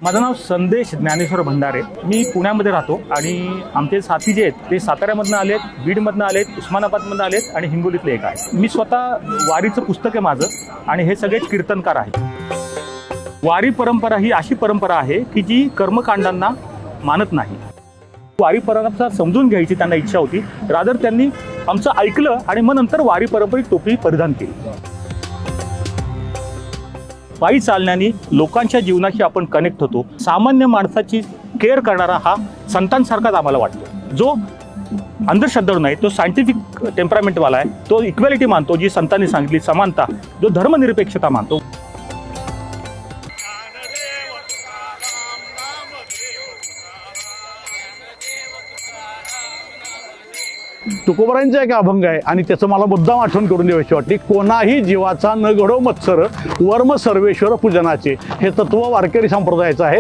माझं नाव संदेश ज्ञानेश्वर भंडारे। मी पुण्यामध्ये राहतो आणि आमचे साथी जे आहेत ते साताऱ्यामधून आलेत, बीडमधून आलेत, उस्मानाबादमधून आलेत आणि हिंगोलीतले एक आहे। मी स्वतः वारीचं पुस्तक आहे माझं आणि हे सगळेच कीर्तनकार आहेत। वारी परंपरा ही अशी परंपरा आहे की जी कर्मकांडांना मानत नाही। वारी परंपरा समजून घ्यायची त्यांना इच्छा होती, रादर त्यांनी आमचं ऐकलं आणि मग नंतर वारी परंपरेची टोपी परिधान केली। पायी चालण्याने लोकांच्या जीवनाशी आपण कनेक्ट होतो। सामान्य माणसाची केअर करणारा हा संतांसारखाच आम्हाला वाटतो, जो अंधश्रद्धाळू नाही, तो सायंटिफिक टेम्परामेंटवाला आहे, तो इक्वॅलिटी मानतो, जी संतांनी सांगितली समानता, जो धर्मनिरपेक्षता मानतो। तुकोबारांचा एक अभंग आहे आणि त्याचं मला मुद्दाम आठवण करून द्यावीशी वाटली। कोणाही जीवाचा न घडो मत्सर, वर्म सर्वेश्वर पूजनाचे, हे तत्व वारकरी संप्रदायाचं आहे।